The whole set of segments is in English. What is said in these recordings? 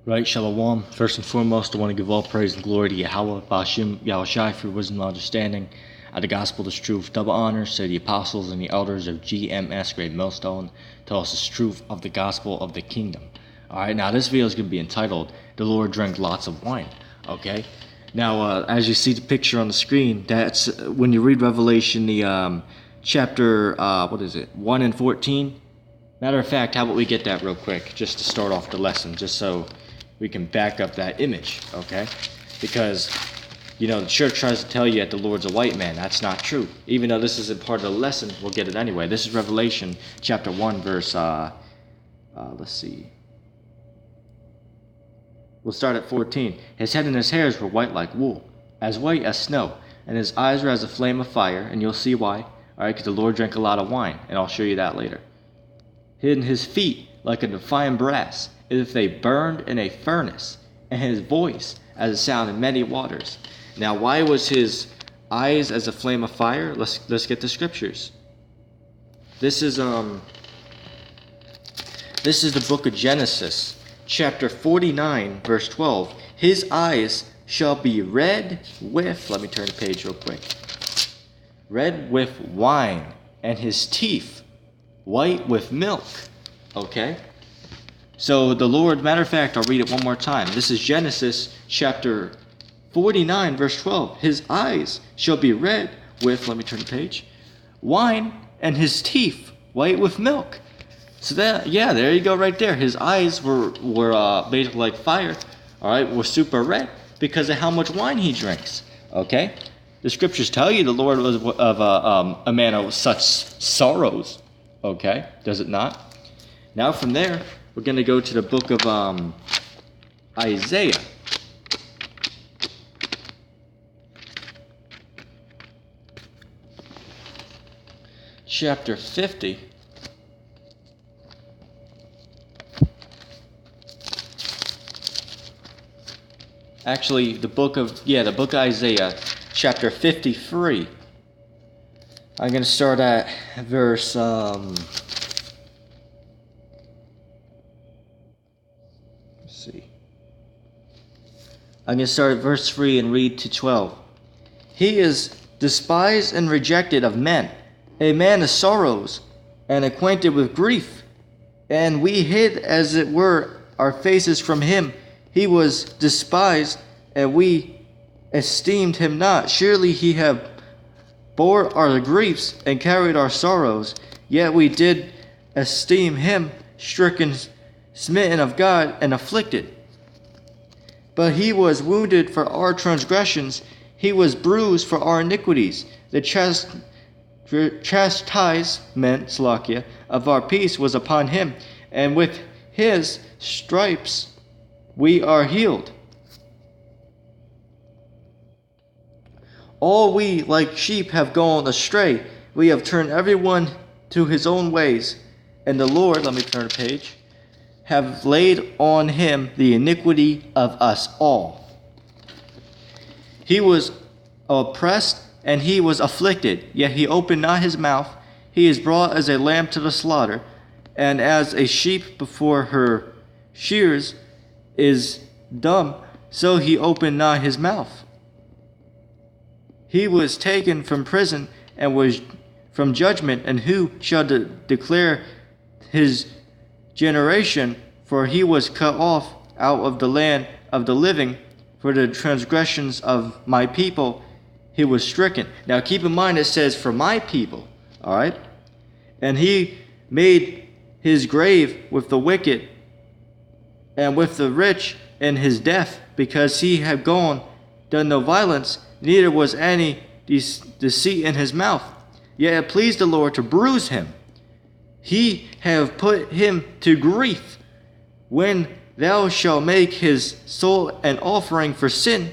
Right, Shalom. First and foremost, I want to give all praise and glory to Yahweh, Bashim, Yahushai for wisdom and understanding of the gospel is truth. Double honors to the apostles and the elders of GMS Great Millstone. Tell us the truth of the gospel of the kingdom. Alright, now this video is going to be entitled, The Lord Drank Lots of Wine. Okay? Now, as you see the picture on the screen, that's when you read Revelation, the chapter, 1 and 14. Matter of fact, how about we get that real quick, just to start off the lesson, just so we can back up that image, okay? Because, you know, the church tries to tell you that the Lord's a white man. That's not true. Even though this isn't part of the lesson, we'll get it anyway. This is Revelation chapter 1, verse, let's see. We'll start at 14. His head and his hairs were white like wool, as white as snow, and his eyes were as a flame of fire, and you'll see why. All right, because the Lord drank a lot of wine, and I'll show you that later. Hidden his feet like a defiant brass, as if they burned in a furnace, and his voice as a sound of many waters. Now, why was his eyes as a flame of fire? Let's get the scriptures. This is the book of Genesis, chapter 49, verse 12. His eyes shall be red with, let me turn the page real quick, red with wine, and his teeth white with milk. Okay? So the Lord, matter of fact, I'll read it one more time. This is Genesis chapter 49, verse 12. His eyes shall be red with, let me turn the page, wine, and his teeth white with milk. So that, yeah, there you go right there. His eyes were basically like fire, all right, were super red because of how much wine he drinks. Okay? The scriptures tell you the Lord was of a man of such sorrows. Okay, does it not? Now from there, we're going to go to the book of Isaiah. Chapter 50. Actually, the book of Isaiah, chapter 53. I'm going to start at verse, let's see. I'm going to start at verse 3 and read to 12. He is despised and rejected of men, a man of sorrows and acquainted with grief. And we hid, as it were, our faces from him. He was despised, and we esteemed him not. Surely he have bore our griefs and carried our sorrows, yet we did esteem him stricken, smitten of God, and afflicted. But he was wounded for our transgressions, he was bruised for our iniquities. The chastisement, of our peace was upon him, and with his stripes we are healed. All we like sheep have gone astray. We have turned everyone to his own ways. And the Lord, let me turn the page, have laid on him the iniquity of us all. He was oppressed and he was afflicted, yet he opened not his mouth. He is brought as a lamb to the slaughter, and as a sheep before her shears is dumb, so he opened not his mouth. He was taken from prison and was from judgment, and who shall declare his generation? For he was cut off out of the land of the living. For the transgressions of my people he was stricken. Now keep in mind it says, for my people, all right? And he made his grave with the wicked and with the rich in his death, because he had done no violence, neither was any deceit in his mouth. Yet it pleased the Lord to bruise him. He have put him to grief. When thou shalt make his soul an offering for sin,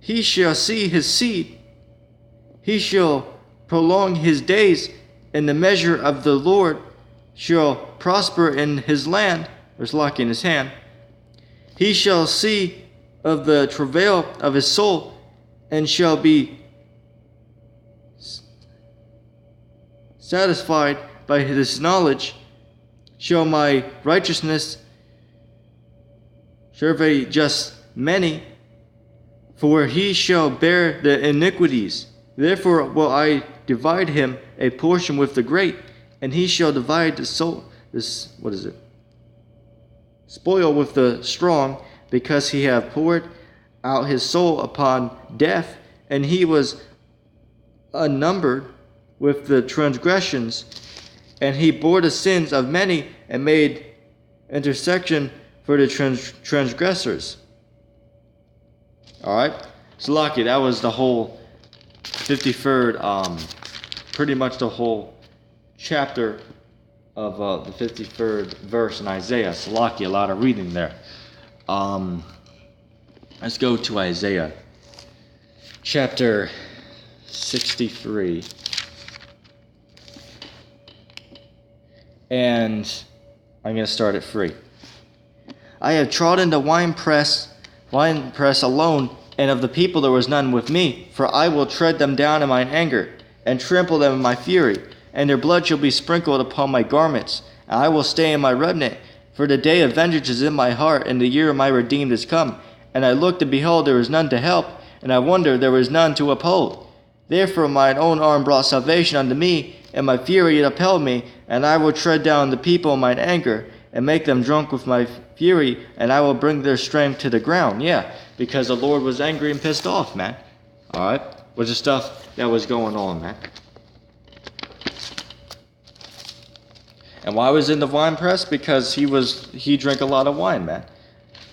he shall see his seed. He shall prolong his days, and the measure of the Lord shall prosper in his land, or slack in his hand. He shall see of the travail of his soul, and shall be satisfied by his knowledge. Shall my righteousness survey just many, for he shall bear the iniquities. Therefore will I divide him a portion with the great, and he shall divide the spoil with the strong, because he hath poured out his soul upon death, and he was unnumbered with the transgressions, and he bore the sins of many, and made intercession for the transgressors. All right, so lucky, that was the whole 53rd, pretty much the whole chapter of the 53rd verse in Isaiah. So lucky, a lot of reading there. Let's go to Isaiah chapter 63. And I'm going to start at 3. I have trodden the winepress alone, and of the people there was none with me. For I will tread them down in mine anger, and trample them in my fury, and their blood shall be sprinkled upon my garments. And I will stay in my remnant, for the day of vengeance is in my heart, and the year of my redeemed is come. And I looked, and behold, there was none to help, and I wondered, there was none to uphold. Therefore mine own arm brought salvation unto me, and my fury it upheld me. And I will tread down the people in mine anger, and make them drunk with my fury, and I will bring their strength to the ground. Yeah, because the Lord was angry and pissed off, man. All right, was the stuff that was going on, man. And why was in the wine press? Because he drank a lot of wine, man.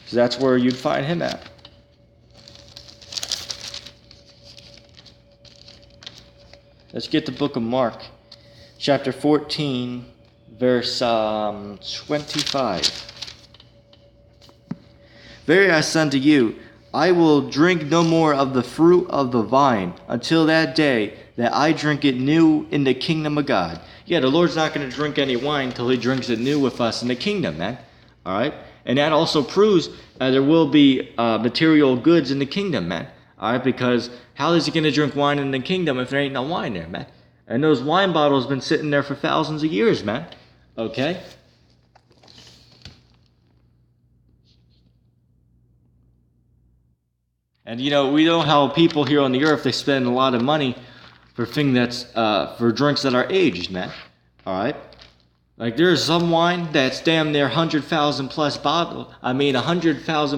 So that's where you'd find him at. Let's get the book of Mark, chapter 14, verse 25. Verily I say unto you, I will drink no more of the fruit of the vine until that day that I drink it new in the kingdom of God. Yeah, the Lord's not going to drink any wine until he drinks it new with us in the kingdom, man. All right? And that also proves there will be material goods in the kingdom, man. All right? Because how is he going to drink wine in the kingdom if there ain't no wine there, man? And those wine bottles been sitting there for thousands of years, man. Okay? And you know, we know how people here on the earth, they spend a lot of money for for drinks that are aged, man. All right? Like there's some wine that's damn near $100,000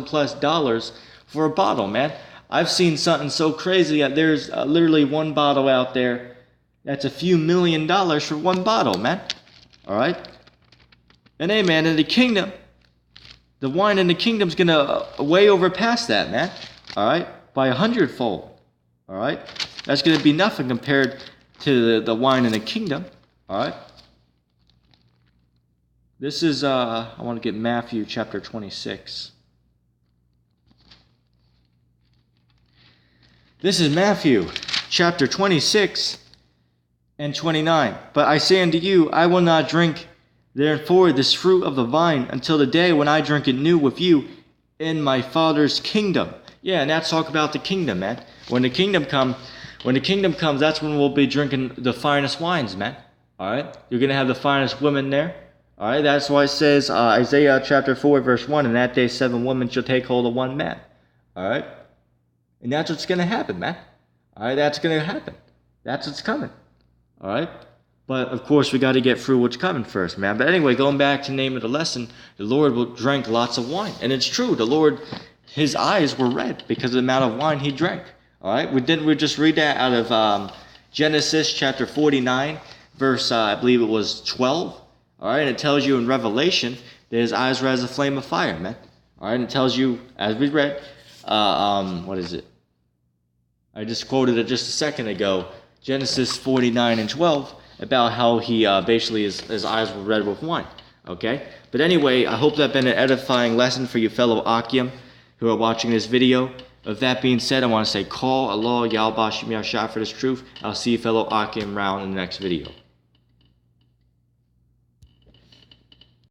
plus dollars for a bottle, man. I've seen something so crazy that there's literally one bottle out there that's a few $1 million for one bottle, man. All right? And hey, man, in the kingdom, the wine in the kingdom's gonna way overpass that, man. All right? By 100-fold. All right? That's gonna be nothing compared to the wine in the kingdom. All right? This is, I want to get Matthew chapter 26. This is Matthew chapter 26 and 29. But I say unto you, I will not drink therefore this fruit of the vine until the day when I drink it new with you in my Father's kingdom. Yeah, and that's talk about the kingdom, man. When the kingdom comes, that's when we'll be drinking the finest wines, man. All right? You're going to have the finest women there. All right? That's why it says, Isaiah chapter 4, verse 1, in that day 7 women shall take hold of one man. All right? And that's what's going to happen, man. All right? That's going to happen. That's what's coming. All right? But, of course, we got to get through what's coming first, man. But anyway, going back to the name of the lesson, the Lord drank lots of wine. And it's true. The Lord, his eyes were red because of the amount of wine he drank. All right? We just read that out of Genesis chapter 49, verse, I believe it was 12. All right? And it tells you in Revelation that his eyes were as a flame of fire, man. All right? And it tells you, as we read, what is it? I just quoted it just a second ago, Genesis 49 and 12, about how he basically his eyes were red with wine. Okay? But anyway, I hope that's been an edifying lesson for you fellow Akim who are watching this video. With that being said, I want to say, call Allah, Yahweh, Shah for this truth. I'll see you fellow Akim around in the next video.